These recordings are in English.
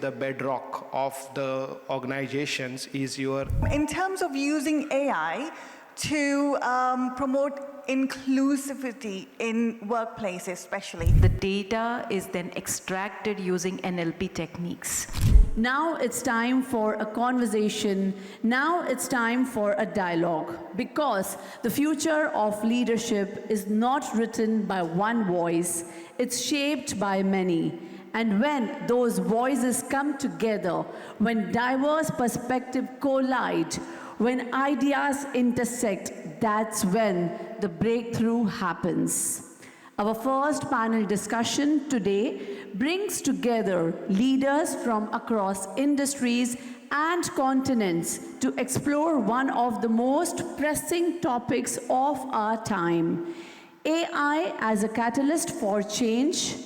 The bedrock of the organizations is your... In terms of using AI to promote inclusivity in workplaces especially. The data is then extracted using NLP techniques. Now it's time for a conversation. Now it's time for a dialogue. Because the future of leadership is not written by one voice, it's shaped by many. And when those voices come together, when diverse perspectives collide, when ideas intersect, that's when the breakthrough happens. Our first panel discussion today brings together leaders from across industries and continents to explore one of the most pressing topics of our time: AI as a catalyst for change,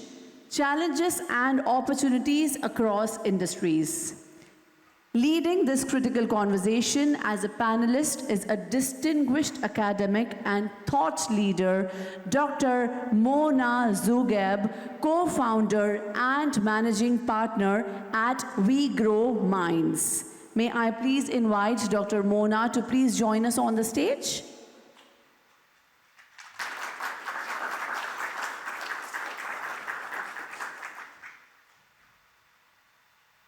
challenges and opportunities across industries. Leading this critical conversation as a panelist is a distinguished academic and thought leader, Dr. Mona Zoughaib, co-founder and managing partner at We Grow Minds. May I please invite Dr. Mona to please join us on the stage?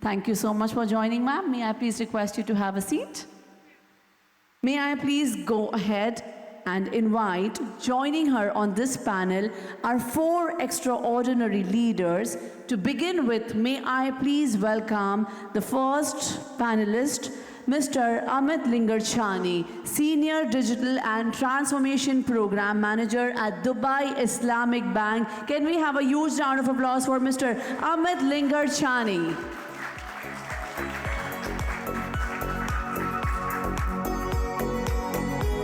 Thank you so much for joining, ma'am. May I please request you to have a seat? May I please go ahead and invite, joining her on this panel, our four extraordinary leaders. To begin with, may I please welcome the first panelist, Mr. Amit Lingarchani, Senior Digital and Transformation Program Manager at Dubai Islamic Bank. Can we have a huge round of applause for Mr. Amit Lingarchani?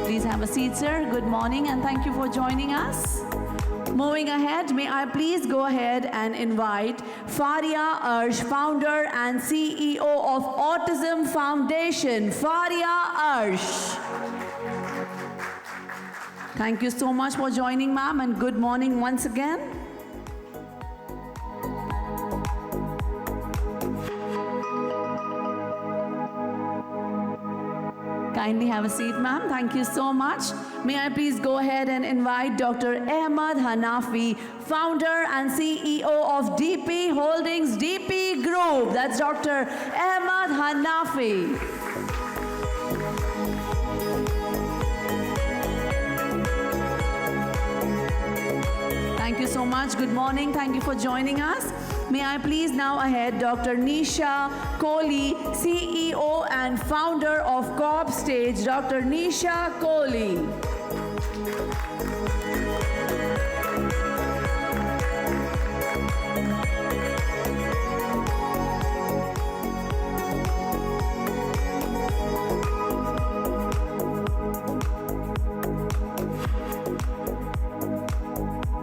Please have a seat, sir. Good morning, and thank you for joining us. Moving ahead, may I please go ahead and invite Faria Arsh, founder and CEO of Autism Foundation. Faria Arsh. Thank you so much for joining, ma'am, and good morning once again. Kindly have a seat, ma'am. Thank you so much. May I please go ahead and invite Dr. Ahmed Hanafy, founder and CEO of DP Holdings DP Group. That's Dr. Ahmed Hanafy. Thank you so much. Good morning. Thank you for joining us. May I please now ahead Dr. Nisha Kohli, CEO and founder of Corp Stage. Dr. Nisha Kohli.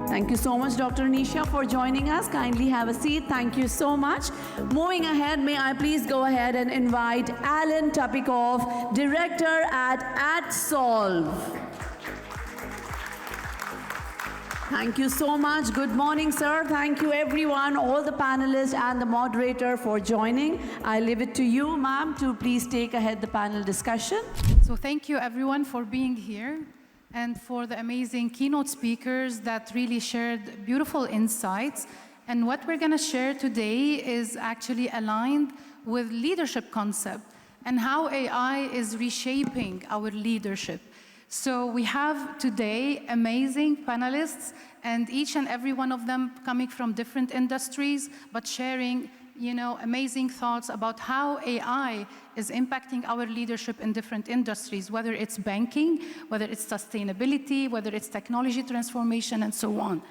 Thank you so much, Dr. Nisha, for joining us. Kindly have a seat. Thank you so much. Moving ahead, may I please go ahead and invite Alan Topikov, Director at Solve. Thank you so much. Good morning, sir. Thank you, everyone, all the panelists and the moderator for joining. I leave it to you, ma'am, to please take ahead the panel discussion. So thank you, everyone, for being here, and for the amazing keynote speakers that really shared beautiful insights. And what we're going to share today is actually aligned with leadership concept and how AI is reshaping our leadership. So we have today amazing panelists, and each and every one of them coming from different industries, but sharing amazing thoughts about how AI is impacting our leadership in different industries, whether it's banking, whether it's sustainability, whether it's technology transformation, and so on.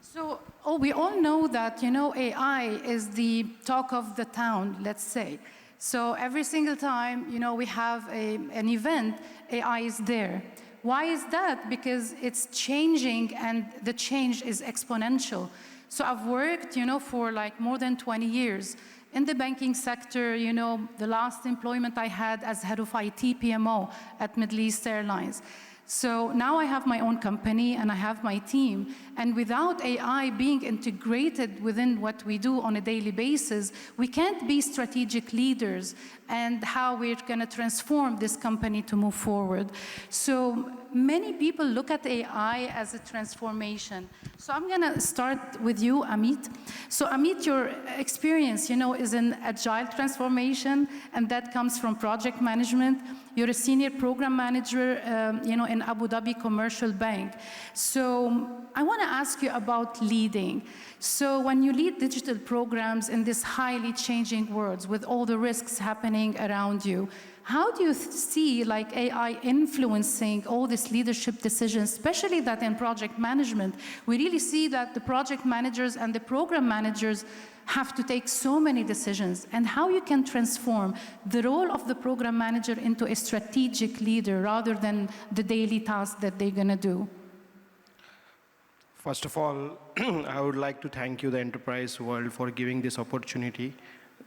So we all know that AI is the talk of the town, let's say. So every single time we have an event, AI is there. Why is that? Because it's changing, and the change is exponential. So I've worked, for like more than 20 years in the banking sector. The last employment I had as head of IT PMO at Middle East Airlines. So now I have my own company and I have my team. And without AI being integrated within what we do on a daily basis, we can't be strategic leaders and how we're going to transform this company to move forward. So many people look at AI as a transformation. So I'm going to start with you, Amit. So Amit, your experience, is an agile transformation, and that comes from project management. You're a senior program manager, in Abu Dhabi Commercial Bank. So I want to ask you about leading. So when you lead digital programs in this highly changing world with all the risks happening around you, how do you see AI influencing all these leadership decisions, especially that in project management? We really see that the project managers and the program managers have to take so many decisions, and how you can transform the role of the program manager into a strategic leader rather than the daily tasks that they're going to do. First of all, I would like to thank you, the enterprise world, for giving this opportunity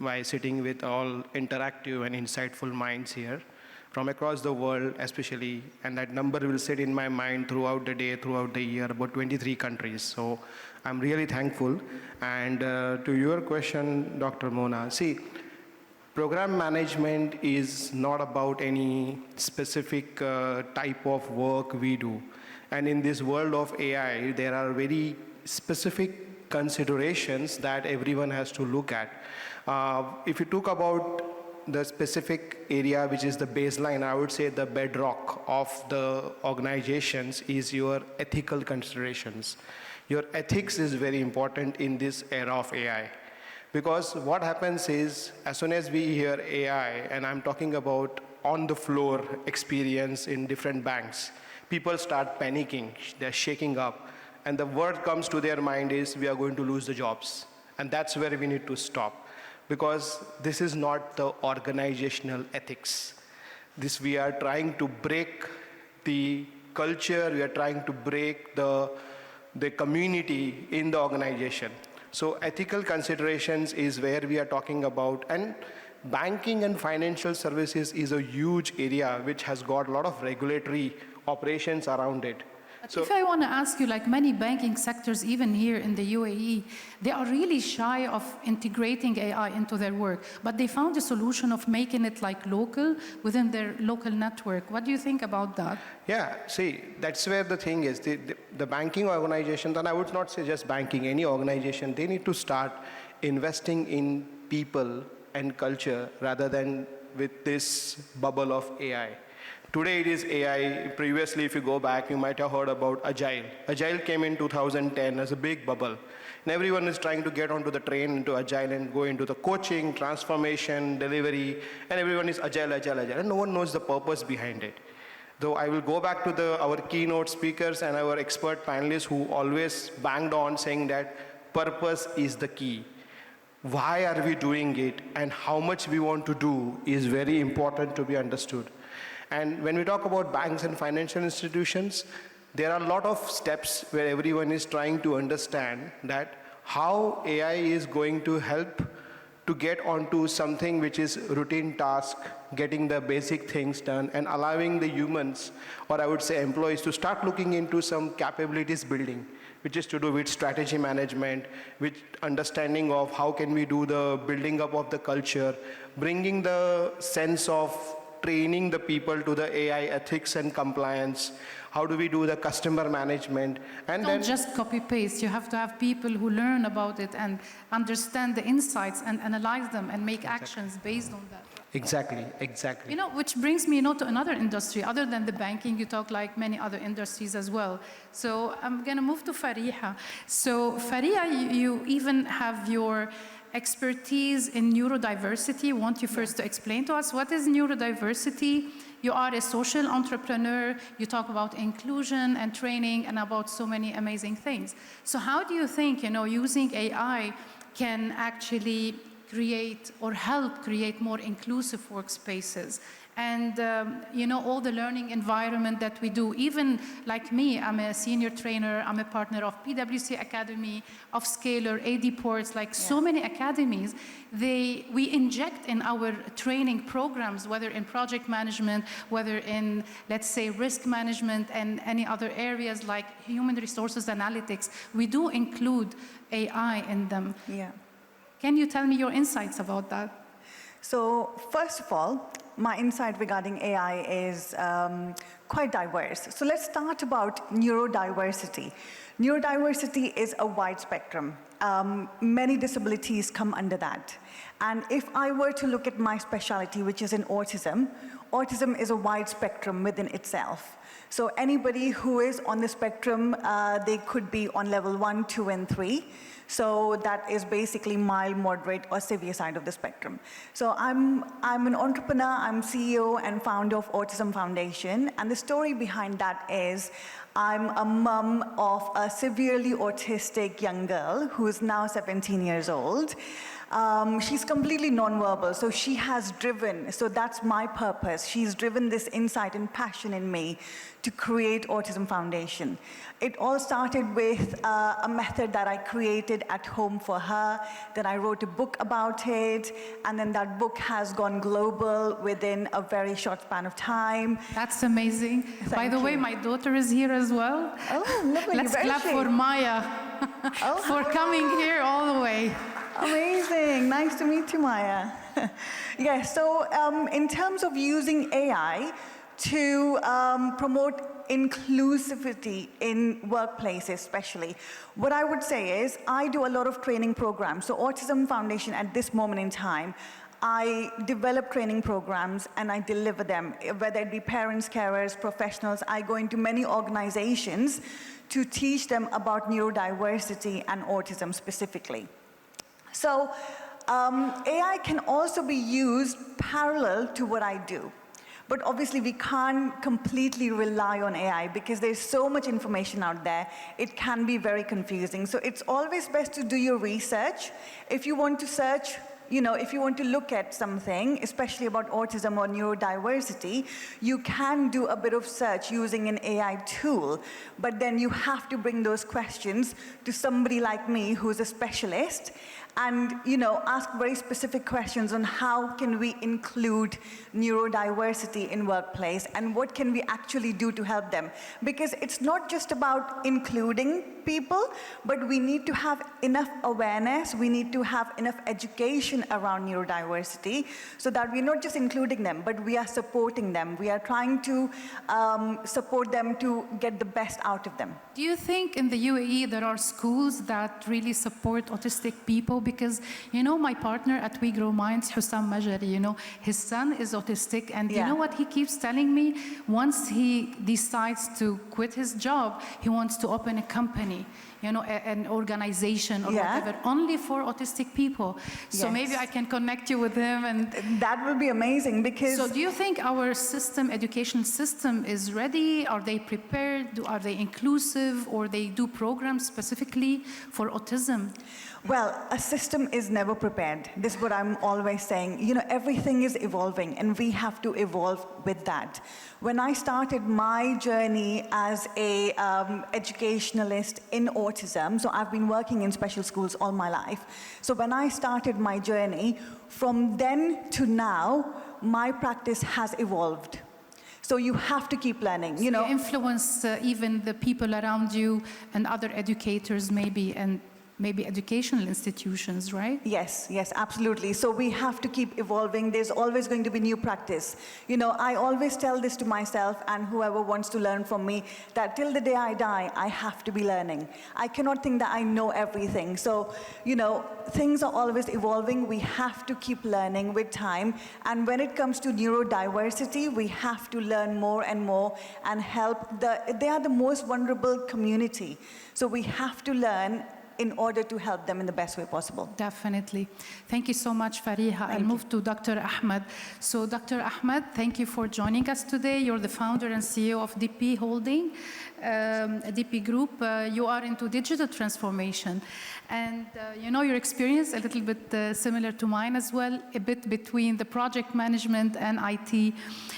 by sitting with all interactive and insightful minds here from across the world, especially, and that number will sit in my mind throughout the day, throughout the year, about 23 countries. So I'm really thankful. And to your question, Dr. Mona, see, program management is not about any specific type of work we do. And in this world of AI, there are very specific considerations that everyone has to look at. If you talk about the specific area, which is the baseline, I would say the bedrock of the organizations is your ethical considerations. Your ethics is very important in this era of AI. Because what happens is, as soon as we hear AI, and I'm talking about on-the-floor experience in different banks, people start panicking, they're shaking up, and the word comes to their mind is, we are going to lose the jobs. And that's where we need to stop. Because this is not the organizational ethics. We are trying to break the culture, we are trying to break the community in the organization. So ethical considerations is where we are talking about, and banking and financial services is a huge area which has got a lot of regulatory operations around it. So if I want to ask you, many banking sectors, even here in the UAE, they are really shy of integrating AI into their work, but they found a solution of making it local within their local network. What do you think about that? Yeah, see, that's where the thing is. The banking organizations, and I would not say just banking, any organization, they need to start investing in people and culture rather than with this bubble of AI. Today it is AI. Previously, if you go back, you might have heard about Agile. Agile came in 2010 as a big bubble. And everyone is trying to get onto the train into Agile and go into the coaching, transformation, delivery, and everyone is Agile, Agile, Agile. And no one knows the purpose behind it. Though I will go back to our keynote speakers and our expert panelists who always banged on saying that purpose is the key. Why are we doing it and how much we want to do is very important to be understood. And when we talk about banks and financial institutions, there are a lot of steps where everyone is trying to understand that how AI is going to help to get onto something which is routine task, getting the basic things done, and allowing the humans, or I would say employees, to start looking into some capabilities building, which is to do with strategy management, with understanding of how can we do the building up of the culture, bringing the sense of training the people to the AI ethics and compliance. How do we do the customer management? And don't just copy paste. You have to have people who learn about it and understand the insights and analyze them and make actions based on that. Exactly. Which brings me to another industry. Other than the banking, you talk like many other industries as well. So I'm going to move to Faria. So Faria, you even have your expertise in neurodiversity. I want you first to explain to us what is neurodiversity. You are a social entrepreneur. You talk about inclusion and training and about so many amazing things. So how do you think, using AI can actually create or help create more inclusive workspaces. And all the learning environment that we do, even like me, I'm a senior trainer, I'm a partner of PwC Academy, of Scalar, AD Ports, like so many academies, we inject in our training programs, whether in project management, whether in, let's say, risk management and any other areas like human resources analytics, we do include AI in them. Yeah. Can you tell me your insights about that? So first of all, my insight regarding AI is quite diverse. So let's start about neurodiversity. Neurodiversity is a wide spectrum. Many disabilities come under that. And if I were to look at my specialty, which is in autism, autism is a wide spectrum within itself. So anybody who is on the spectrum, they could be on level 1, 2, and 3. So that is basically mild, moderate, or severe side of the spectrum. So I'm an entrepreneur, I'm CEO and founder of Autism Foundation, and the story behind that is I'm a mom of a severely autistic young girl who is now 17 years old. She's completely nonverbal, so she has driven, so that's my purpose. She's driven this insight and passion in me to create Autism Foundation. It all started with a method that I created at home for her, then I wrote a book about it, and then that book has gone global within a very short span of time. That's amazing. By the way, my daughter is here as well. Oh, lovely. Let's clap for Maya for coming here all the way. Amazing. Nice to meet you, Maya. Yeah, so in terms of using AI to promote inclusivity in workplaces especially, what I would say is I do a lot of training programs. So Autism Foundation at this moment in time, I develop training programs and I deliver them, whether it be parents, carers, professionals. I go into many organizations to teach them about neurodiversity and autism specifically. So AI can also be used parallel to what I do. But obviously, we can't completely rely on AI because there's so much information out there. It can be very confusing. So it's always best to do your research. If you want to search, if you want to look at something, especially about autism or neurodiversity, you can do a bit of search using an AI tool. But then you have to bring those questions to somebody like me who's a specialist and ask very specific questions on how can we include neurodiversity in workplace and what can we actually do to help them. Because it's not just about including people, but we need to have enough awareness, we need to have enough education around neurodiversity so that we're not just including them, but we are supporting them. We are trying to support them to get the best out of them. Do you think in the UAE there are schools that really support autistic people? Because, my partner at We Grow Minds, Hussam Majari, his son is autistic, and you know what he keeps telling me? Once he decides to quit his job, he wants to open a company, an organization or whatever, only for autistic people. So maybe I can connect you with him. And that would be amazing because... So do you think our education system is ready? Are they prepared? Are they inclusive? Or they do programs specifically for autism? Well, a system is never prepared. This is what I'm always saying. Everything is evolving, and we have to evolve with that. When I started my journey as a educationalist in autism, so I've been working in special schools all my life. So when I started my journey, from then to now, my practice has evolved. So you have to keep learning. You influence even the people around you and other educators maybe, and maybe educational institutions, right? Yes, absolutely. So we have to keep evolving. There's always going to be new practice. I always tell this to myself and whoever wants to learn from me, that till the day I die, I have to be learning. I cannot think that I know everything. So, things are always evolving. We have to keep learning with time. And when it comes to neurodiversity, we have to learn more and more and help they are the most vulnerable community. So we have to learn in order to help them in the best way possible. Definitely. Thank you so much, Faria. I'll move to Dr. Ahmed. So Dr. Ahmed, thank you for joining us today. You're the founder and CEO of DP Holding, DP Group. You are into digital transformation. And you know your experience, a little bit similar to mine as well, a bit between the project management and IT.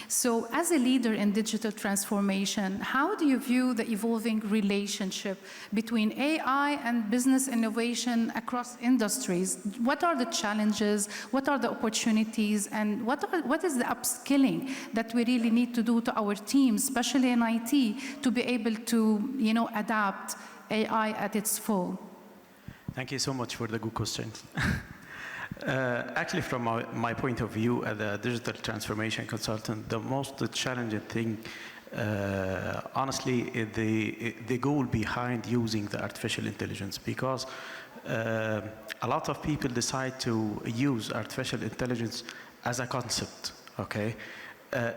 So as a leader in digital transformation, how do you view the evolving relationship between AI and business innovation across industries? What are the challenges? What are the opportunities? And what is the upskilling that we really need to do to our teams, especially in IT, to be able to, you know, adapt AI at its full? Thank you so much for the good questions. Actually, from my point of view as a digital transformation consultant, the most challenging thing, honestly, is the goal behind using the artificial intelligence, because a lot of people decide to use artificial intelligence as a concept, okay?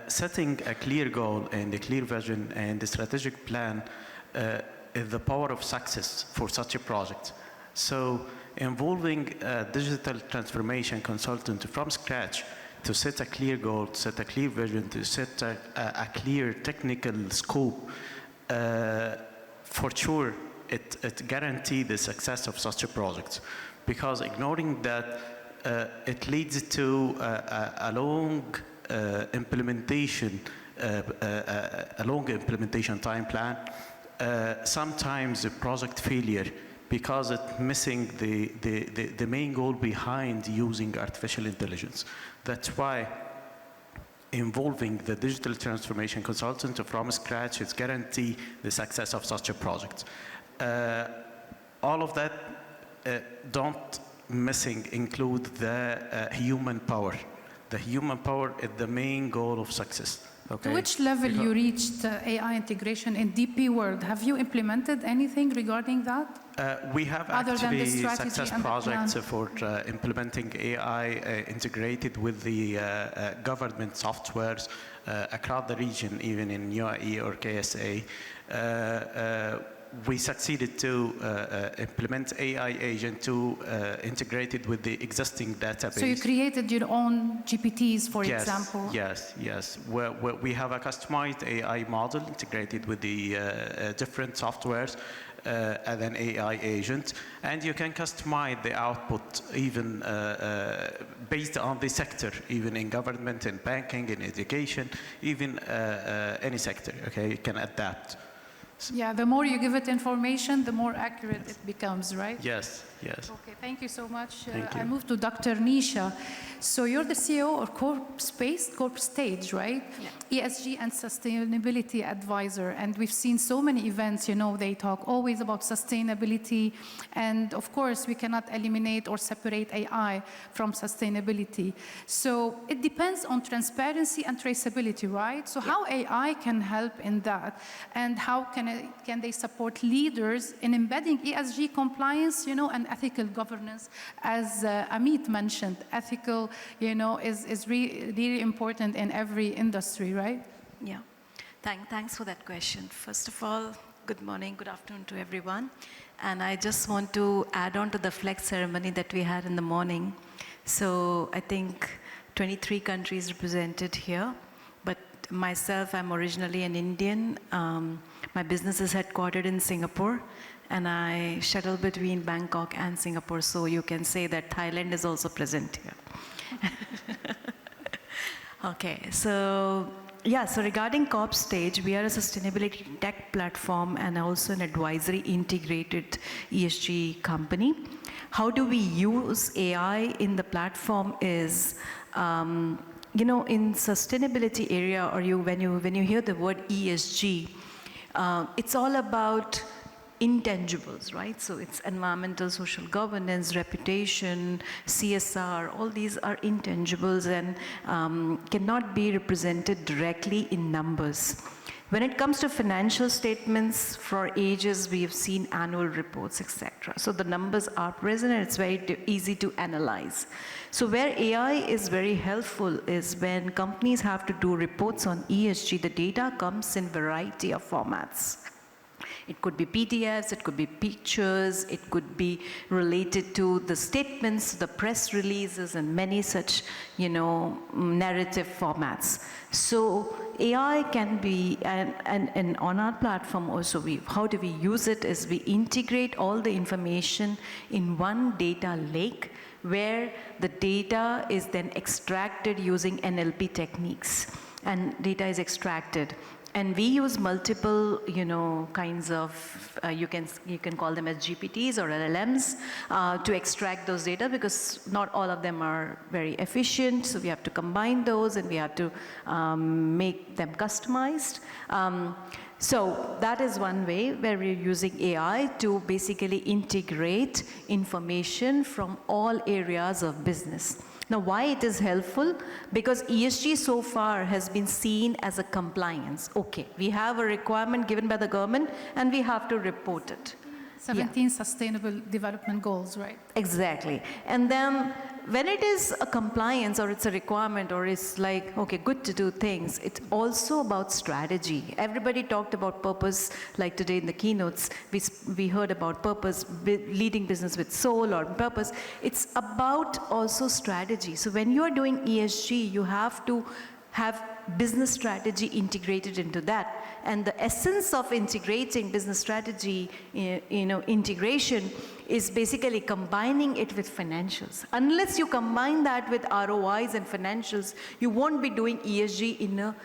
Setting a clear goal and a clear vision and a strategic plan is the power of success for such a project. So involving a digital transformation consultant from scratch to set a clear goal, to set a clear vision, to set a clear technical scope, for sure it guarantees the success of such a project. Because ignoring that, it leads to a long implementation time plan, sometimes a project failure, because it's missing the main goal behind using artificial intelligence. That's why involving the digital transformation consultant from scratch is guarantee the success of such a project. All of that don't include the human power. The human power is the main goal of success. Okay. To which level you reached AI integration in DP world? Have you implemented anything regarding that? We have Other than the actually strategy success and the projects plan? for implementing AI integrated with the government softwares across the region, even in UAE or KSA. We succeeded to implement AI agent to integrate it with the existing database. So you created your own GPTs, for Yes, example? yes. We have a customized AI model integrated with the different softwares as an AI agent, and you can customize the output even based on the sector, even in government, in banking, in education, even any sector, okay, you can adapt. Yeah, the more you give it information, the more accurate it becomes, right? Yes. Okay, thank you so much. Thank you. I move to Dr. Nisha. So you're the CEO of Corp Stage, right? Yeah. ESG and sustainability advisor. And we've seen so many events, you know, they talk always about sustainability. And of course, we cannot eliminate or separate AI from sustainability. So it depends on transparency and traceability, right? So how AI can help in that? And how can they support leaders in embedding ESG compliance, you know, and ethical governance? As Amit mentioned, ethical, you know, is really important in every industry, right? Yeah. Thanks for that question. First of all, good morning, good afternoon to everyone. And I just want to add on to the flag ceremony that we had in the morning. So I think 23 countries represented here. But myself, I'm originally an Indian. My business is headquartered in Singapore, and I shuttle between Bangkok and Singapore, so you can say that Thailand is also present here. Okay, so regarding Corp Stage, we are a sustainability tech platform and also an advisory integrated ESG company. How do we use AI in the platform is, you know, in sustainability area, or when you hear the word ESG, it's all about intangibles, right? So it's environmental, social governance, reputation, CSR, all these are intangibles and cannot be represented directly in numbers. When it comes to financial statements, for ages we have seen annual reports, etc. So the numbers are present and it's very easy to analyze. So where AI is very helpful is when companies have to do reports on ESG, the data comes in variety of formats. It could be PDFs, it could be pictures, it could be related to the statements, the press releases, and many such, narrative formats. So AI can be, and on our platform also, how do we use it is we integrate all the information in one data lake where the data is then extracted using NLP techniques, and data is extracted. And we use multiple, kinds of, you can call them as GPTs or LLMs to extract those data, because not all of them are very efficient. So we have to combine those, and we have to make them customized. So that is one way where we're using AI to basically integrate information from all areas of business. Now, why it is helpful? Because ESG so far has been seen as a compliance. Okay, we have a requirement given by the government, and we have to report it. 17 Sustainable Development Goals, right? Exactly. And then when it is a compliance or it's a requirement or it's like, okay, good to do things, it's also about strategy. Everybody talked about purpose, like today in the keynotes, we heard about purpose, leading business with soul or purpose. It's about also strategy. So when you are doing ESG, you have to have business strategy integrated into that. And the essence of integrating business strategy, integration is basically combining it with financials. Unless you combine that with ROIs and financials, you won't be doing ESG in a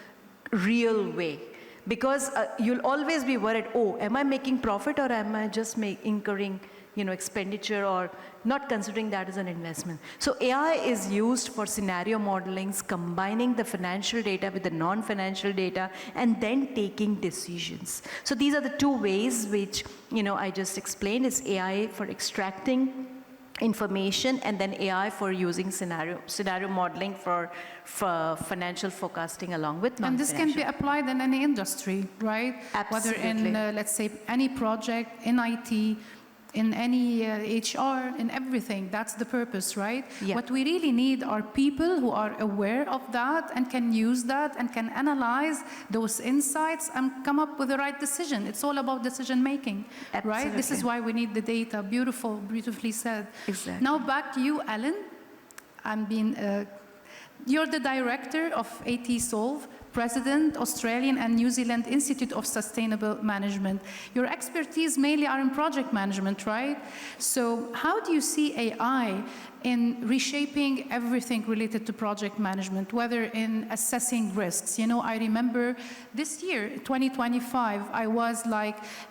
real way. Because you'll always be worried, oh, am I making profit or am I just incurring expenditure or not considering that as an investment? So AI is used for scenario modelings, combining the financial data with the non-financial data, and then taking decisions. So these are the two ways which, I just explained. Is AI for extracting information, and then AI for using scenario modeling for financial forecasting along with non-financial. And this can be applied in any industry, right? Absolutely. Whether in, let's say, any project, in IT, in any HR, in everything. That's the purpose, right? Yeah. What we really need are people who are aware of that and can use that and can analyze those insights and come up with the right decision. It's all about decision making, right? This is why we need the data. Beautifully said. Exactly. Now back to you, Ellen. You're the director of AT Solve, President, Australian and New Zealand Institute of Sustainable Management. Your expertise mainly are in project management, right? So how do you see AI in reshaping everything related to project management, whether in assessing risks? I remember this year, 2025, I was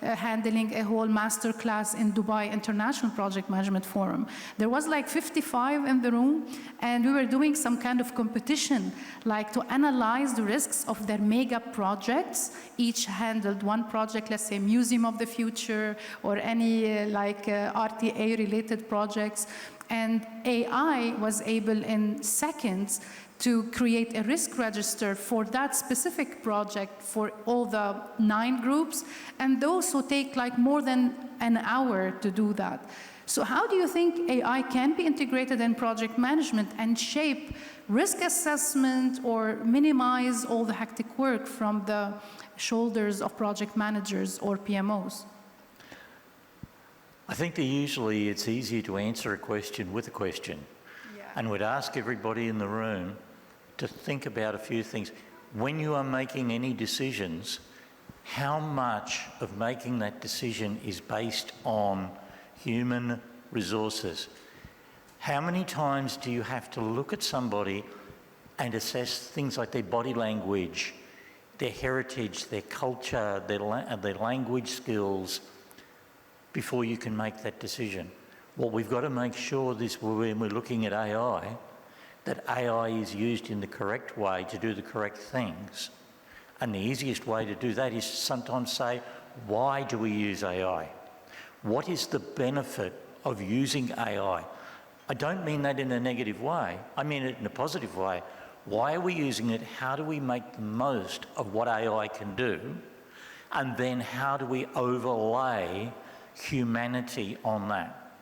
handling a whole master class in Dubai International Project Management Forum. There was 55 in the room, and we were doing some kind of competition, to analyze the risks of their mega projects. Each handled one project, let's say Museum of the Future or any RTA related projects. And AI was able in seconds to create a risk register for that specific project for all the 9 groups, and those who take more than an hour to do that. So how do you think AI can be integrated in project management and shape risk assessment or minimize all the hectic work from the shoulders of project managers or PMOs? I think that usually it's easier to answer a question with a question. Yeah. And we'd ask everybody in the room to think about a few things. When you are making any decisions, how much of making that decision is based on human resources? How many times do you have to look at somebody and assess things like their body language, their heritage, their culture, their language skills, before you can make that decision? What we've got to make sure when we're looking at AI, that AI is used in the correct way to do the correct things. And the easiest way to do that is sometimes say, why do we use AI? What is the benefit of using AI? I don't mean that in a negative way. I mean it in a positive way. Why are we using it? How do we make the most of what AI can do? And then how do we overlay humanity on that?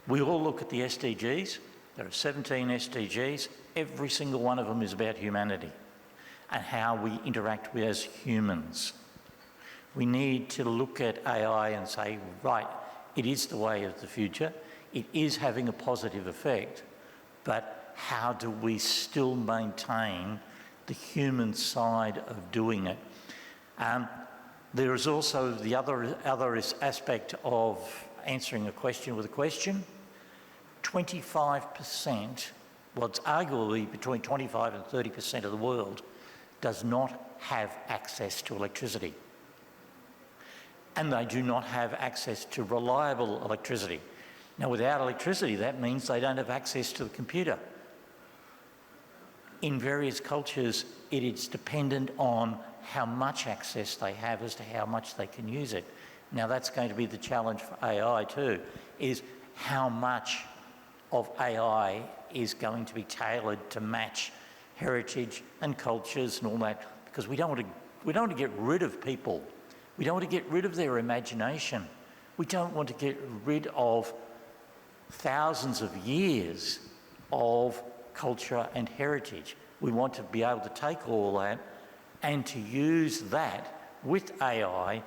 We all look at the SDGs. There are 17 SDGs. Every single one of them is about humanity and how we interact with as humans. We need to look at AI and say, right, it is the way of the future. It is having a positive effect, but how do we still maintain the human side of doing it? There is also the other aspect of answering a question with a question. 25%, well, it's arguably between 25 and 30% of the world does not have access to electricity. And they do not have access to reliable electricity. Now, without electricity, that means they don't have access to the computer. In various cultures, it is dependent on how much access they have as to how much they can use it. Now, that's going to be the challenge for AI too, is how much of AI is going to be tailored to match heritage and cultures and all that, because we don't want to get rid of people. We don't want to get rid of their imagination. We don't want to get rid of thousands of years of culture and heritage. We want to be able to take all that and to use that with AI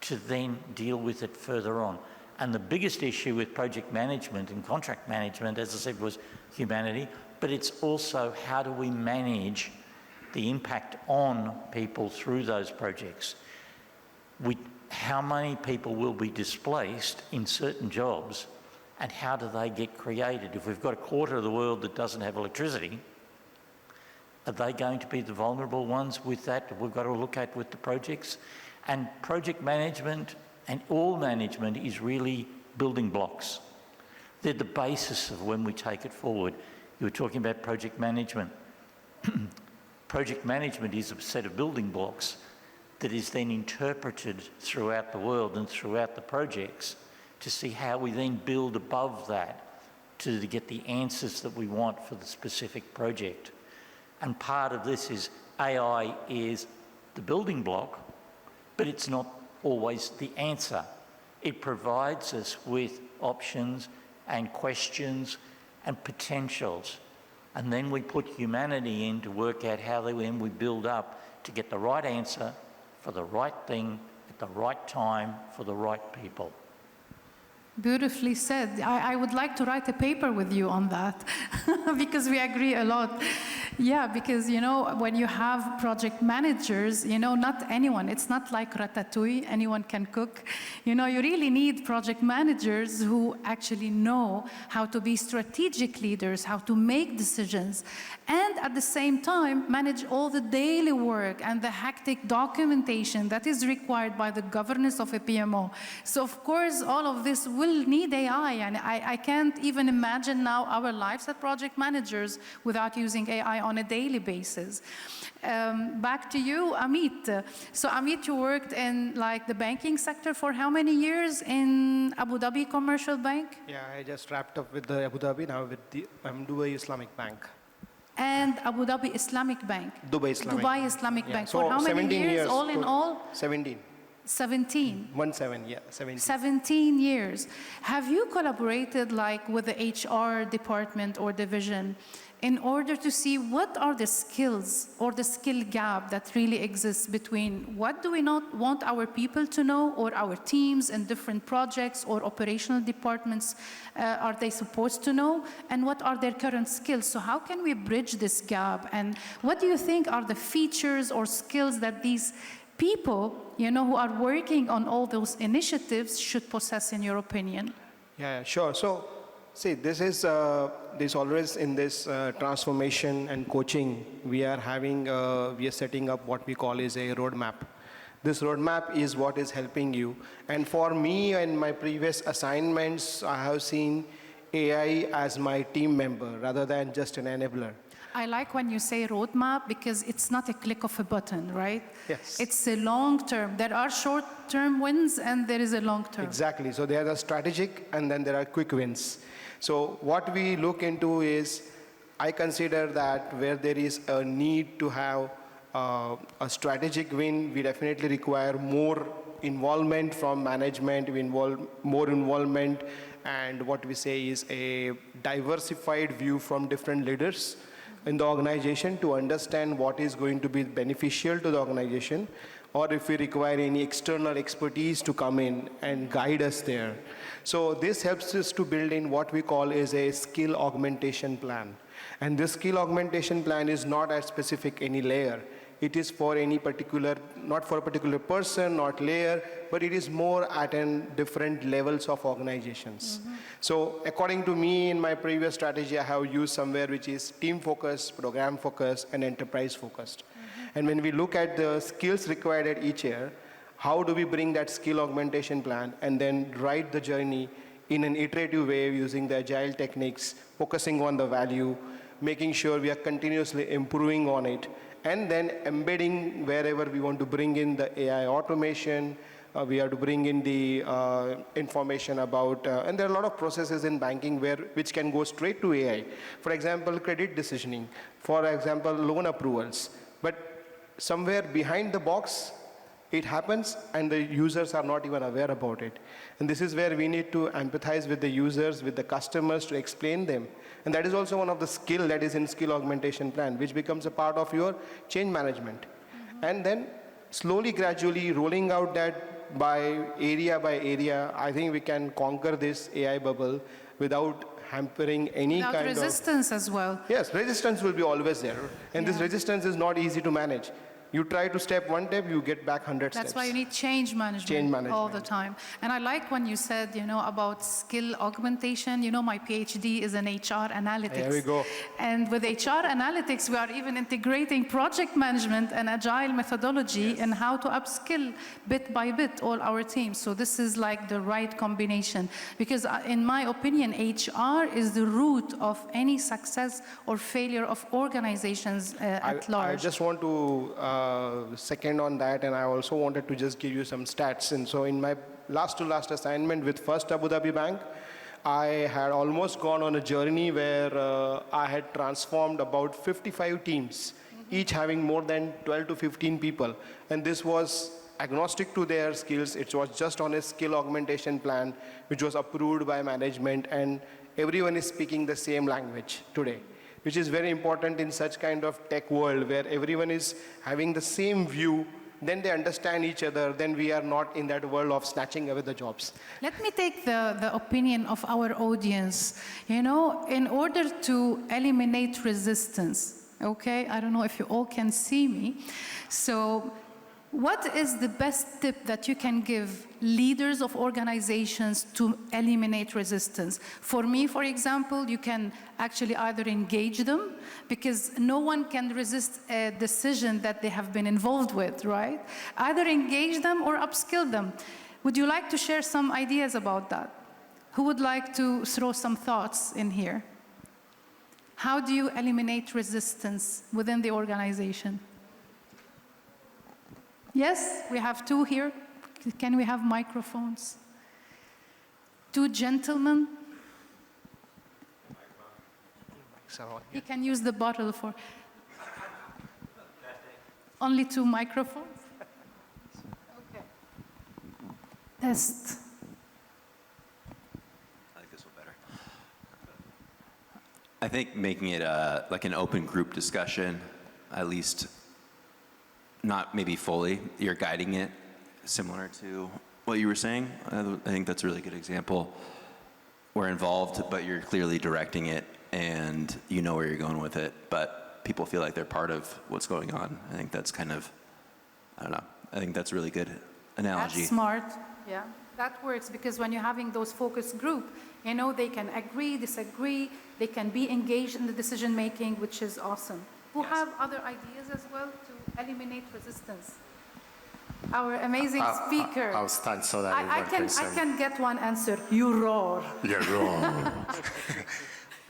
to then deal with it further on. And the biggest issue with project management and contract management, as I said, was humanity, but it's also how do we manage the impact on people through those projects. How many people will be displaced in certain jobs, and how do they get created? If we've got a quarter of the world that doesn't have electricity, are they going to be the vulnerable ones with that we've got to look at with the projects? And project management and all management is really building blocks. They're the basis of when we take it forward. You were talking about project management. Project management is a set of building blocks that is then interpreted throughout the world and throughout the projects to see how we then build above that to get the answers that we want for the specific project. And part of this is AI is the building block, but it's not always the answer. It provides us with options and questions and potentials. And then we put humanity in to work out how then we build up to get the right answer for the right thing at the right time for the right people. Beautifully said. I would like to write a paper with you on that because we agree a lot. Yeah, because, you know, when you have project managers, you know, not anyone, it's not like ratatouille, anyone can cook. You know, you really need project managers who actually know how to be strategic leaders, how to make decisions, and at the same time, manage all the daily work and the hectic documentation that is required by the governance of a PMO. So, of course, all of this will need AI, and I can't even imagine now our lives as project managers without using AI on a daily basis. Back to you, Amit. So Amit, you worked in like the banking sector for how many years in Abu Dhabi Commercial Bank? Yeah, I just wrapped up with the Abu Dhabi, now with the Dubai Islamic Bank. And Abu Dhabi Islamic Bank? Dubai Islamic. Dubai Islamic Yeah. Bank. So For how many 17 years, all in all? 17. 17. 17. 17 years. Have you collaborated like with the HR department or division in order to see what are the skills or the skill gap that really exists between what do we not want our people to know or our teams in different projects or operational departments are they supposed to know, and what are their current skills? So how can we bridge this gap, and what do you think are the features or skills that these people, you know, who are working on all those initiatives should possess, in your opinion? Yeah, sure. So, see, this is always in this transformation and coaching, we are setting up what we call is a roadmap. This roadmap is what is helping you. And for me and my previous assignments, I have seen AI as my team member rather than just an enabler. I like when you say roadmap because it's not a click of a button, right? Yes. It's a long term. There are short-term wins and there is a long term. Exactly. So there are strategic and then there are quick wins. So what we look into is, I consider that where there is a need to have a strategic win, we definitely require more involvement from management, more involvement, and what we say is a diversified view from different leaders in the organization to understand what is going to be beneficial to the organization. or if we require any external expertise to come in and guide us there. So this helps us to build in what we call is a skill augmentation plan. And this skill augmentation plan is not at specific any layer. It is for any particular, not for a particular person, not layer, but it is more at different levels of organizations. So according to me, in my previous strategy, I have used somewhere which is team focused, program focused, and enterprise focused. And when we look at the skills required at each year, how do we bring that skill augmentation plan and then write the journey in an iterative way using the agile techniques, focusing on the value, making sure we are continuously improving on it, and then embedding wherever we want to bring in the AI automation, we have to bring in the information about, and there are a lot of processes in banking which can go straight to AI. For example, credit decisioning, for example, loan approvals. But somewhere behind the box, it happens and the users are not even aware about it. And this is where we need to empathize with the users, with the customers to explain them. And that is also one of the skill that is in skill augmentation plan, which becomes a part of your change management. And then slowly, gradually rolling out that by area, I think we can conquer this AI bubble without hampering any Without kind resistance as well. Yes, resistance will be always there. And this resistance is not easy to manage. You try to step one step, you get back 100 steps. That's why you need change management all the time. And I like when you said, about skill augmentation. My PhD is in HR analytics. There we go. And with HR analytics, we are even integrating project management and agile methodology and how to upskill bit by bit all our teams. So this is like the right combination. Because in my opinion, HR is the root of any success or failure of organizations at large. I just want to second on that, and I also wanted to just give you some stats. And so in my last assignment with First Abu Dhabi Bank, I had almost gone on a journey where I had transformed about 55 teams, each having more than 12 to 15 people. And this was agnostic to their skills. It was just on a skill augmentation plan, which was approved by management, and everyone is speaking the same language today, which is very important in such kind of tech world where everyone is having the same view, then they understand each other, then we are not in that world of snatching away the jobs. Let me take the opinion of our audience. In order to eliminate resistance, okay? I don't know if you all can see me. So what is the best tip that you can give leaders of organizations to eliminate resistance? For me, for example, you can actually either engage them, because no one can resist a decision that they have been involved with, right? Either engage them or upskill them. Would you like to share some ideas about that? Who would like to throw some thoughts in here? How do you eliminate resistance within the organization? Yes, we have two here. Can we have microphones? Two gentlemen. You can use the bottle for... Only two microphones? Okay. Test. I think this will better. I think making it like an open group discussion, at least not maybe fully, you're guiding it, similar to what you were saying. I think that's a really good example. We're involved, but you're clearly directing it, and you know where you're going with it, but people feel like they're part of what's going on. I think that's kind of, I don't know, I think that's a really good analogy. That's smart, yeah. That works, because when you're having those focus group, they can agree, disagree, they can be engaged in the decision making, which is awesome. Who have other ideas as well to eliminate resistance? Our amazing speaker. I'll stand so that I can get one answer. You roar. You roar.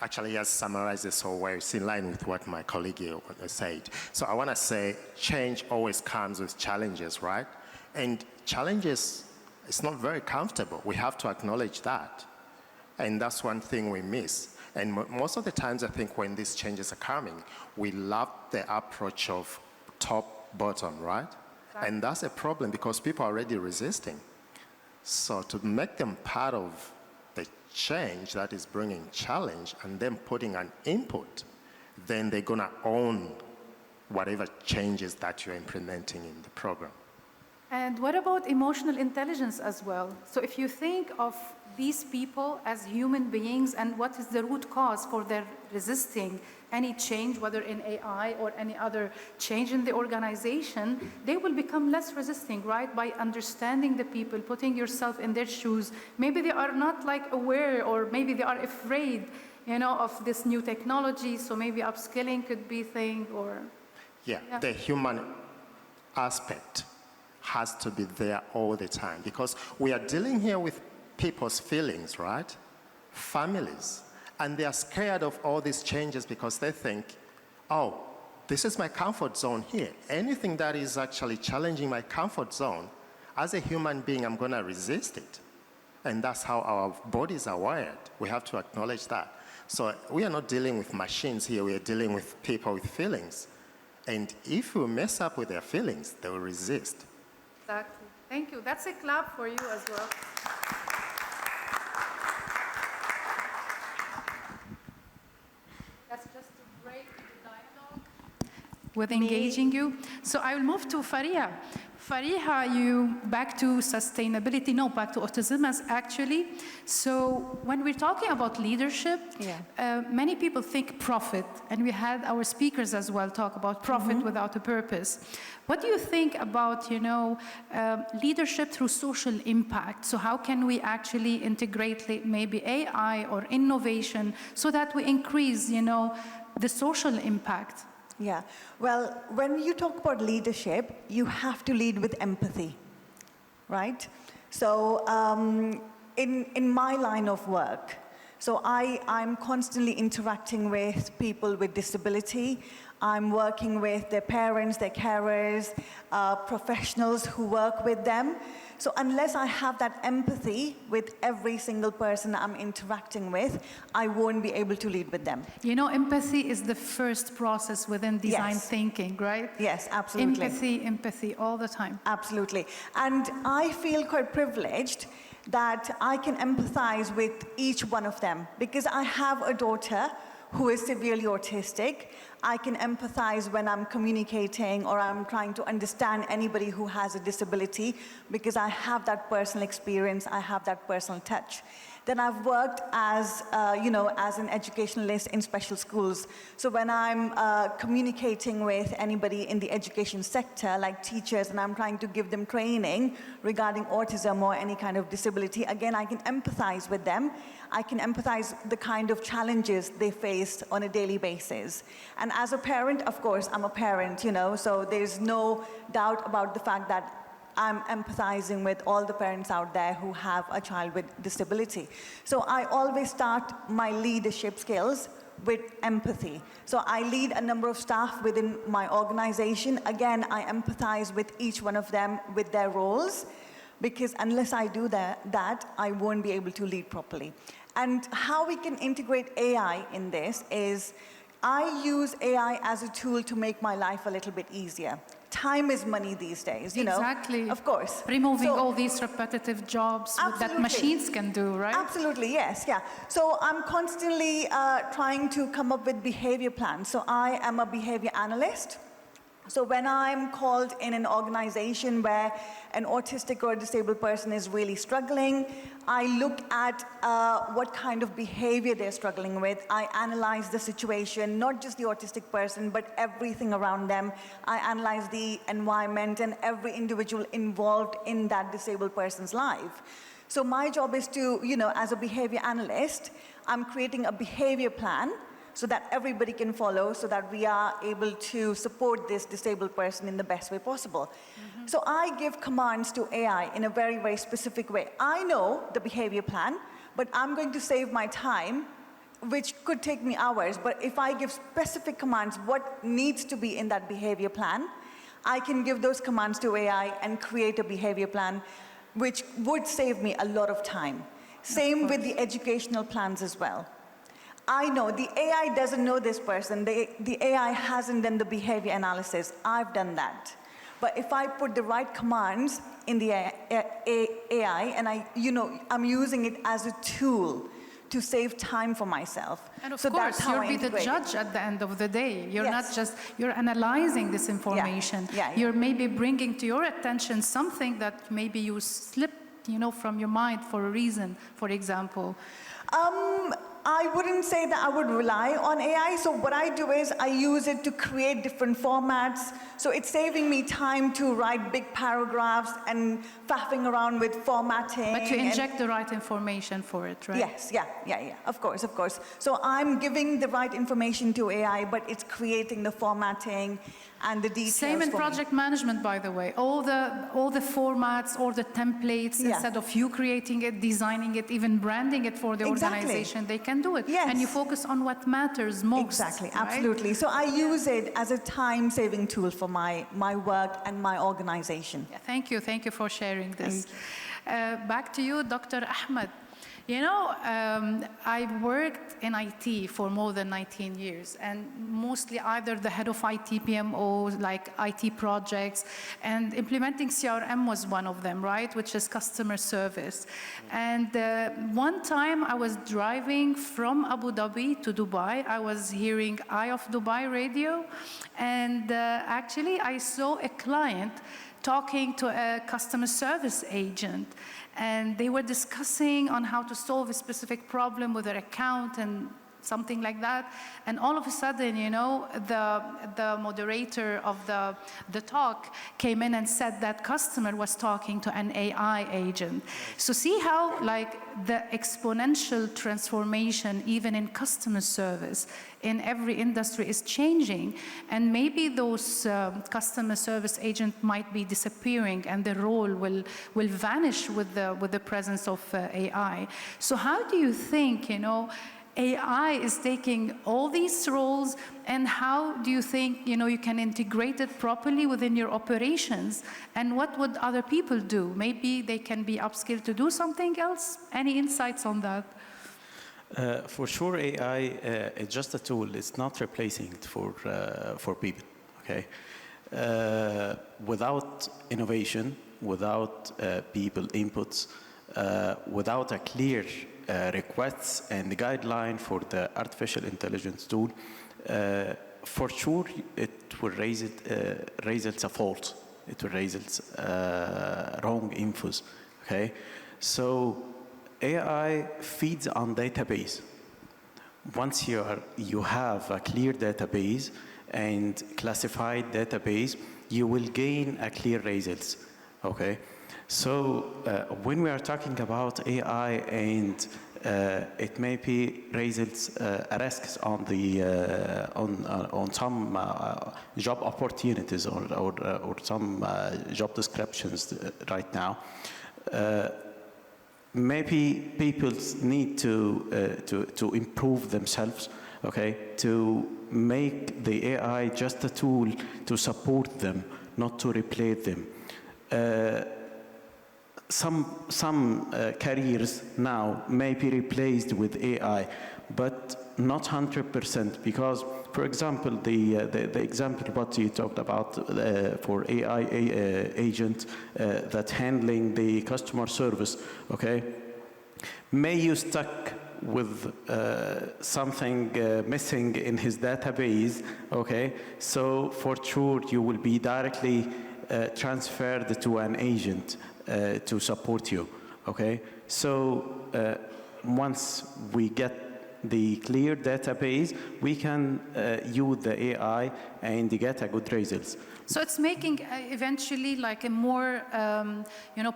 Actually, yes, summarizes so well. It's in line with what my colleague here said. So I want to say change always comes with challenges, right? And challenges, it's not very comfortable. We have to acknowledge that. And that's one thing we miss. And most of the times, I think when these changes are coming, we love the approach of top-bottom, right? Exactly. And that's a problem because people are already resisting. So to make them part of the change that is bringing challenge and then putting an input, then they're going to own whatever changes that you're implementing in the program. And what about emotional intelligence as well? So if you think of these people as human beings and what is the root cause for their resisting any change, whether in AI or any other change in the organization, they will become less resisting, right? By understanding the people, putting yourself in their shoes. Maybe they are not like aware, or maybe they are afraid, you know, of this new technology. So maybe upskilling could be a thing, or... Yeah, the human aspect has to be there all the time, because we are dealing here with people's feelings, right? Families. And they are scared of all these changes because they think, oh, this is my comfort zone here. Anything that is actually challenging my comfort zone, as a human being, I'm going to resist it. And that's how our bodies are wired. We have to acknowledge that. So we are not dealing with machines here. We are dealing with people with feelings. And if we mess up with their feelings, they will resist. Exactly. Thank you. That's a clap for you as well. That's just to break the dialogue with engaging you. So I will move to Faria. Faria, you back to sustainability, no, back to autism as actually. So when we're talking about leadership, many people think profit, and we had our speakers as well talk about profit without a purpose. What do you think about, you know, leadership through social impact? So how can we actually integrate maybe AI or innovation so that we increase, you know, the social impact? Yeah, well, when you talk about leadership, you have to lead with empathy, right? So in my line of work, so I'm constantly interacting with people with disability. I'm working with their parents, their carers, professionals who work with them. So unless I have that empathy with every single person I'm interacting with, I won't be able to lead with them. You know, empathy is the first process within design thinking, right? Yes, absolutely. Empathy all the time. Absolutely. And I feel quite privileged that I can empathize with each one of them, because I have a daughter who is severely autistic. I can empathize when I'm communicating or I'm trying to understand anybody who has a disability, because I have that personal experience, I have that personal touch. Then I've worked as, you know, as an educationalist in special schools. So when I'm communicating with anybody in the education sector, like teachers, and I'm trying to give them training regarding autism or any kind of disability, again, I can empathize with them. I can empathize the kind of challenges they face on a daily basis. And as a parent, of course, I'm a parent, you know, so there's no doubt about the fact that I'm empathizing with all the parents out there who have a child with disability. So I always start my leadership skills with empathy. So I lead a number of staff within my organization. Again, I empathize with each one of them with their roles, because unless I do that, I won't be able to lead properly. And how we can integrate AI in this is, I use AI as a tool to make my life a little bit easier. Time is money these days, you know. Exactly. Of course. Removing all these repetitive jobs that machines can do, right? Absolutely, yes, yeah. So I'm constantly trying to come up with behavior plans. So I am a behavior analyst. So when I'm called in an organization where an autistic or a disabled person is really struggling, I look at what kind of behavior they're struggling with. I analyze the situation, not just the autistic person, but everything around them. I analyze the environment and every individual involved in that disabled person's life. So my job is to, you know, as a behavior analyst, I'm creating a behavior plan so that everybody can follow, so that we are able to support this disabled person in the best way possible. So I give commands to AI in a very, very specific way. I know the behavior plan, but I'm going to save my time, which could take me hours. But if I give specific commands, what needs to be in that behavior plan, I can give those commands to AI and create a behavior plan, which would save me a lot of time. Same with the educational plans as well. I know the AI doesn't know this person. The AI hasn't done the behavior analysis. I've done that. But if I put the right commands in the AI and I'm using it as a tool to save time for myself. And of So course, that's how you'll I be the integrate it. judge at the end of the day. You're Yes. not just, you're analyzing this information. Yeah, yeah. You're maybe bringing to your attention something that maybe you slipped, from your mind for a reason, for example. I wouldn't say that I would rely on AI. So what I do is I use it to create different formats. So it's saving me time to write big paragraphs and faffing around with formatting. But you and- inject the right information for it, right? Yes, yeah, of course. So I'm giving the right information to AI, but it's creating the formatting and the details. Same in for me. project management, by the way. All the formats, all the templates, Yeah. instead of you creating it, designing it, even branding it for the Exactly. organization, they can do it. Yes. And you focus on what matters most. Exactly, right? absolutely. So I use it as a time-saving tool for my work and my organization. Yeah, thank you for sharing this. Back to you, Dr. Ahmed. I worked in IT for more than 19 years, and mostly either the head of IT PMOs, like IT projects, and implementing CRM was one of them, right, which is customer service. And one time I was driving from Abu Dhabi to Dubai. I was hearing Eye of Dubai radio, and actually I saw a client talking to a customer service agent, and they were discussing on how to solve a specific problem with their account and something like that. And all of a sudden, the moderator of the talk came in and said that customer was talking to an AI agent. So see how the exponential transformation, even in customer service, in every industry is changing, and maybe those customer service agents might be disappearing, and the role will vanish with the presence of AI. So how do you think, AI is taking all these roles, and how do you think, you can integrate it properly within your operations? And what would other people do? Maybe they can be upskilled to do something else? Any insights on that? For sure, AI is just a tool. It's not replacing it for people. Okay, without innovation, without people inputs, without a clear requests and the guideline for the artificial intelligence tool, for sure it will raise its a fault. It will raise its wrong infos. Okay, so AI feeds on database. Once you have a clear database and classified database, you will gain a clear results. Okay, so when we are talking about AI and it may be raises risks on the on some job opportunities or some job descriptions right now. Maybe people need to improve themselves, okay, to make the AI just a tool to support them, not to replace them. Some careers now may be replaced with AI, but not 100%, because, for example, the example what you talked about for AI agent that handling the customer service, okay, may you stuck with something missing in his database, okay, so for sure you will be directly transferred to an agent to support you, okay? So once we get the clear database, we can use the AI and get a good results. So it's making eventually like a more,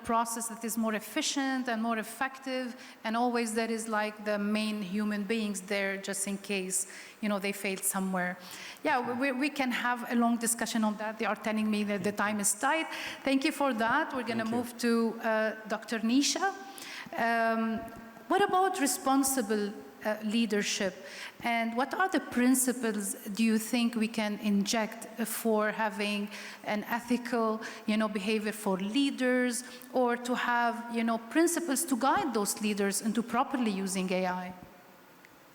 process that is more efficient and more effective, and always there is like the main human beings there just in case, they failed somewhere. Yeah, we can have a long discussion on that. They are telling me that the time is tight. Thank you for that. We're going to move to Dr. Nisha. What about responsible leadership, and what are the principles do you think we can inject for having an ethical, behavior for leaders, or to have, principles to guide those leaders into properly using AI?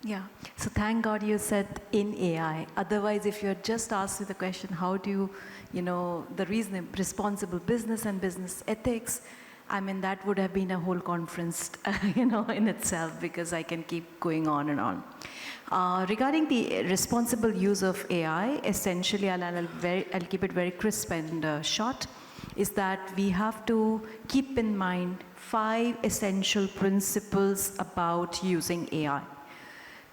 Yeah, so thank God you said in AI. Otherwise, if you had just asked me the question, how do you, the reason responsible business and business ethics, I mean, that would have been a whole conference, in itself, because I can keep going on and on. Regarding the responsible use of AI, essentially, I'll keep it very crisp and short, is that we have to keep in mind 5 essential principles about using AI.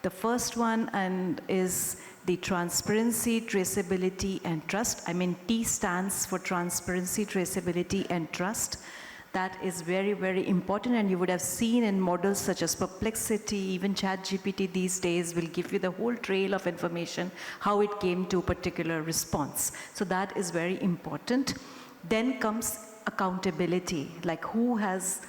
The first one is the transparency, traceability, and trust. I mean, T stands for transparency, traceability, and trust. That is very, very important, and you would have seen in models such as Perplexity, even ChatGPT these days will give you the whole trail of information, how it came to a particular response. So that is very important. Then comes accountability, like who has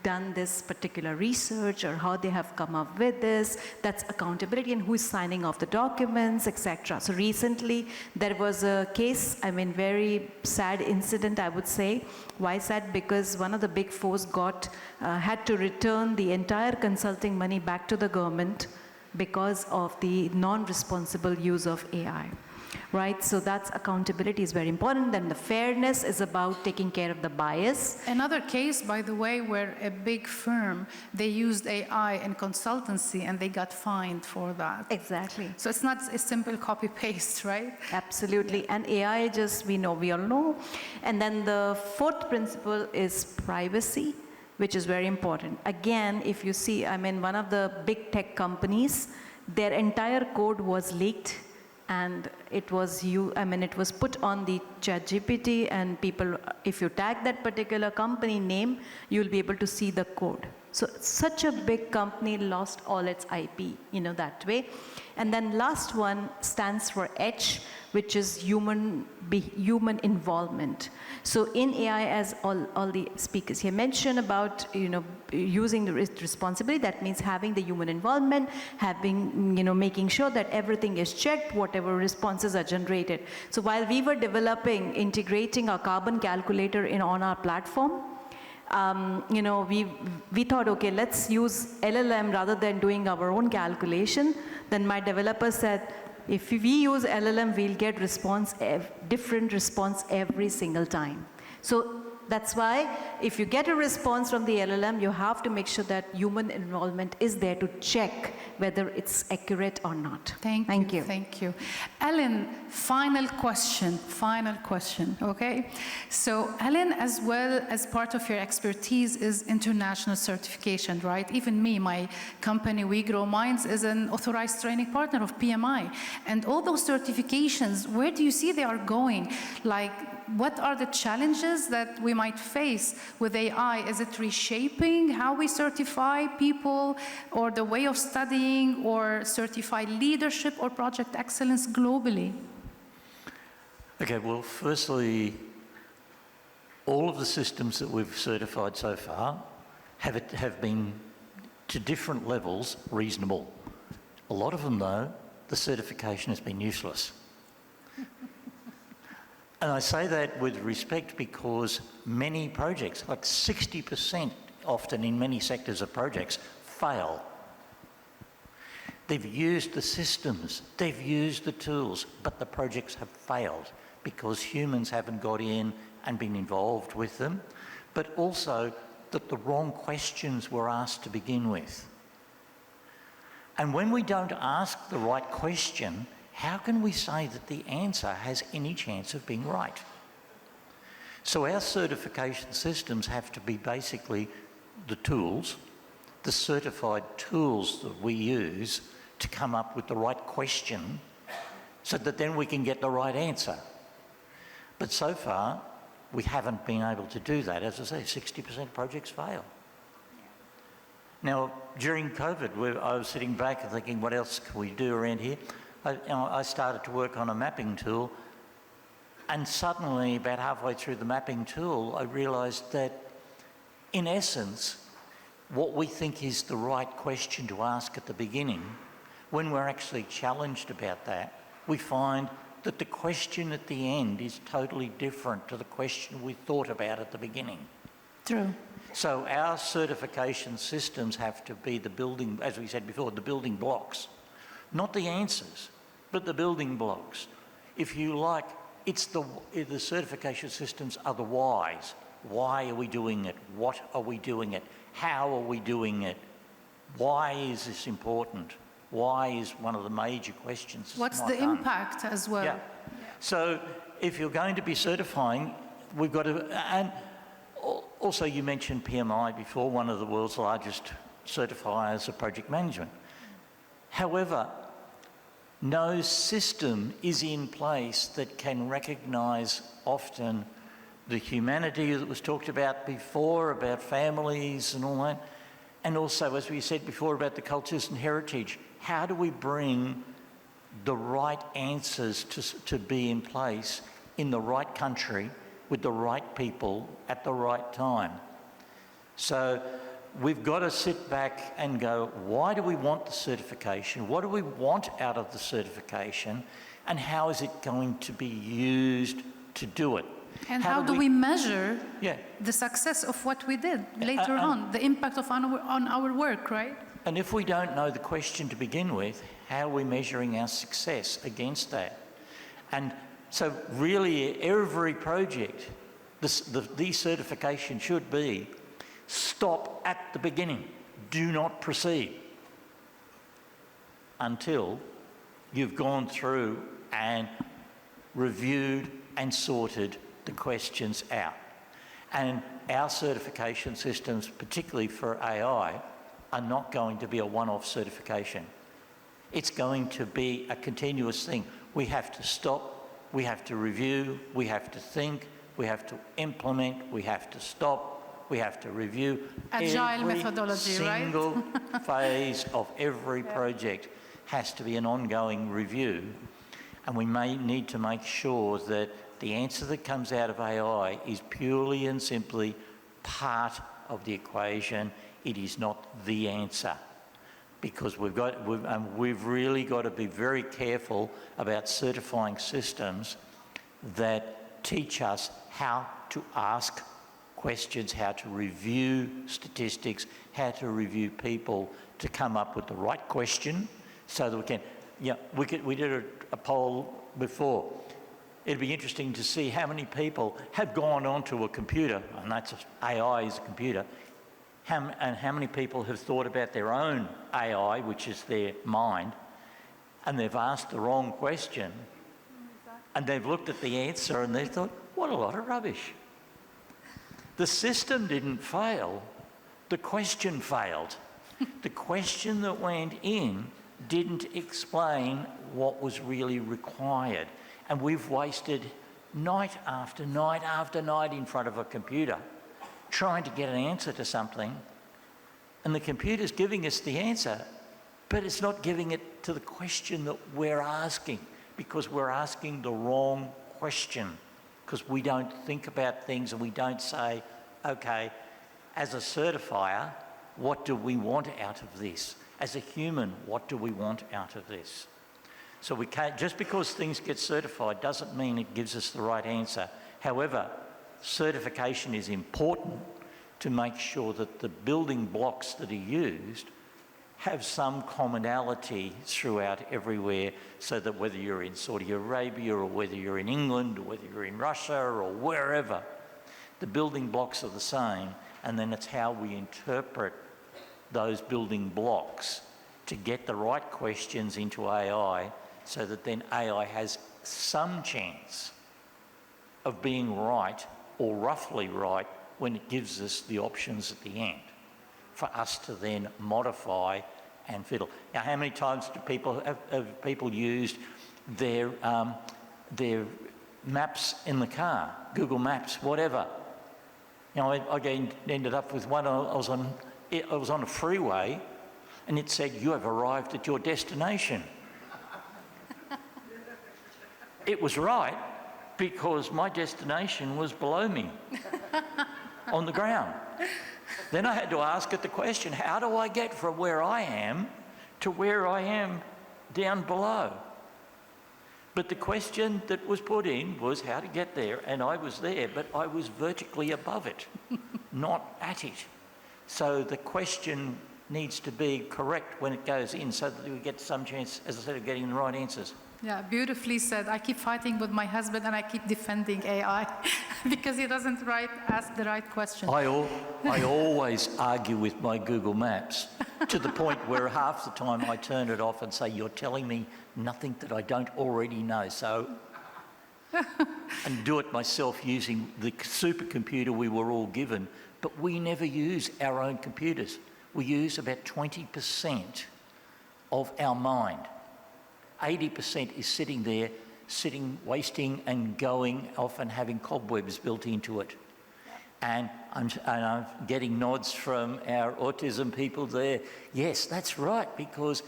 done this particular research or how they have come up with this. That's accountability, and who is signing off the documents, etc. So recently there was a case, very sad incident, I would say. Why sad? Because one of the big fours had to return the entire consulting money back to the government because of the non-responsible use of AI. Right, so that's accountability is very important. Then the fairness is about taking care of the bias. Another case, by the way, where a big firm, they used AI in consultancy and they got fined for that. Exactly. So it's not a simple copy-paste, right? Absolutely, and AI we all know. And then the 4th principle is privacy, which is very important. Again, if you see, one of the big tech companies, their entire code was leaked. And it was put on the ChatGPT, and people, if you tag that particular company name, you'll be able to see the code. So such a big company lost all its IP, that way. And then last one stands for H, which is human involvement. So in AI, as all the speakers here mentioned about, using the responsibility, that means having the human involvement, making sure that everything is checked, whatever responses are generated. So while we were integrating our carbon calculator on our platform, we thought, okay, let's use LLM rather than doing our own calculation. Then my developer said, if we use LLM, we'll get different response every single time. So that's why if you get a response from the LLM, you have to make sure that human involvement is there to check whether it's accurate or not. Thank you. Thank you. Ellen, final question, okay? So Ellen, as well as part of your expertise is international certification, right? Even me, my company, We Grow Minds, is an authorized training partner of PMI. And all those certifications, where do you see they are going? Like, what are the challenges that we might face with AI? Is it reshaping how we certify people, or the way of studying, or certify leadership or project excellence globally? Okay, well, firstly, all of the systems that we've certified so far have been, to different levels, reasonable. A lot of them, though, the certification has been useless. And I say that with respect because many projects, like 60% often in many sectors of projects, fail. They've used the systems, they've used the tools, but the projects have failed because humans haven't got in and been involved with them, but also that the wrong questions were asked to begin with. And when we don't ask the right question, how can we say that the answer has any chance of being right? So our certification systems have to be basically the tools, the certified tools that we use to come up with the right question so that then we can get the right answer. But so far, we haven't been able to do that. As I say, 60% of projects fail. Now, during COVID, I was sitting back and thinking, what else can we do around here? I started to work on a mapping tool, and suddenly, about halfway through the mapping tool, I realised that, in essence, what we think is the right question to ask at the beginning, when we're actually challenged about that, we find that the question at the end is totally different to the question we thought about at the beginning. True. So our certification systems have to be the building, as we said before, the building blocks. Not the answers, but the building blocks. If you like, the certification systems are the whys, Why are we doing it? What are we doing it? How are we doing it? Why is this important? Why is one of the major questions. What's the impact as well? Yeah. So if you're going to be certifying, we've got to, and also you mentioned PMI before, one of the world's largest certifiers of project management. However, no system is in place that can recognise often the humanity that was talked about before, about families and all that, and also, as we said before, about the cultures and heritage. How do we bring the right answers to be in place in the right country with the right people at the right time? So we've got to sit back and go, why do we want the certification? What do we want out of the certification? And how is it going to be used to do it? And how do we measure the success of what we did later on, the impact of on our work, right? And if we don't know the question to begin with, how are we measuring our success against that? And so really every project, the decertification should be stop at the beginning. Do not proceed until you've gone through and reviewed and sorted the questions out. And our certification systems, particularly for AI, are not going to be a one-off certification. It's going to be a continuous thing. We have to stop, we have to review, we have to think, we have to implement, we have to stop, we have to review. Agile methodology, right? Every single phase of every project has to be an ongoing review. And we may need to make sure that the answer that comes out of AI is purely and simply part of the equation. It is not the answer. Because we've really got to be very careful about certifying systems that teach us how to ask questions, how to review statistics, how to review people to come up with the right question so that we can, we did a poll before. It'd be interesting to see how many people have gone onto a computer, and that's AI is a computer, and how many people have thought about their own AI, which is their mind, and they've asked the wrong question, and they've looked at the answer and they've thought, what a lot of rubbish. The system didn't fail, the question failed. The question that went in didn't explain what was really required. And we've wasted night after night after night in front of a computer trying to get an answer to something, and the computer's giving us the answer, but it's not giving it to the question that we're asking, because we're asking the wrong question, because we don't think about things and we don't say, okay, as a certifier, what do we want out of this? As a human, what do we want out of this? So we can't, just because things get certified doesn't mean it gives us the right answer. However, certification is important to make sure that the building blocks that are used have some commonality throughout everywhere, so that whether you're in Saudi Arabia or whether you're in England or whether you're in Russia or wherever, the building blocks are the same, and then it's how we interpret those building blocks to get the right questions into AI, so that then AI has some chance of being right or roughly right when it gives us the options at the end for us to then modify and fiddle. Now, how many times do have people used their maps in the car, Google Maps, whatever? You know, I ended up with one. I was on a freeway, and it said, "You have arrived at your destination." It was right, because my destination was below me on the ground. Then I had to ask it the question, how do I get from where I am to where I am down below? But the question that was put in was how to get there, and I was there, but I was vertically above it, not at it. So the question needs to be correct when it goes in, so that we get some chance, as I said, of getting the right answers. Yeah, beautifully said. I keep fighting with my husband and I keep defending AI because he doesn't ask the right question. I always argue with my Google Maps to the point where half the time I turn it off and say, you're telling me nothing that I don't already know, so... and do it myself using the supercomputer we were all given, but we never use our own computers. We use about 20% of our mind. 80% is sitting there, wasting and going off and having cobwebs built into it. And I'm getting nods from our autism people there. Yes, that's right, because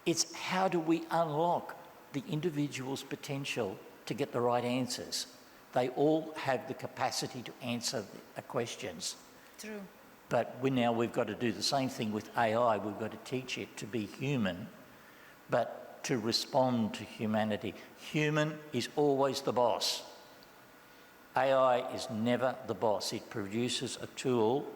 it's how do we unlock the individual's potential to get the right answers. They all have the capacity to answer the questions. True. But we've got to do the same thing with AI. We've got to teach it to be human, but to respond to humanity. Human is always the boss. AI is never the boss. It produces a tool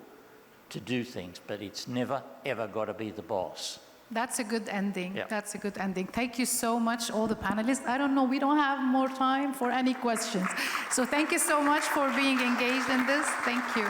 to do things, but it's never, ever got to be the boss. That's a good ending. Yeah. That's a good ending. Thank you so much, all the panelists. I don't know, we don't have more time for any questions. So thank you so much for being engaged in this. Thank you.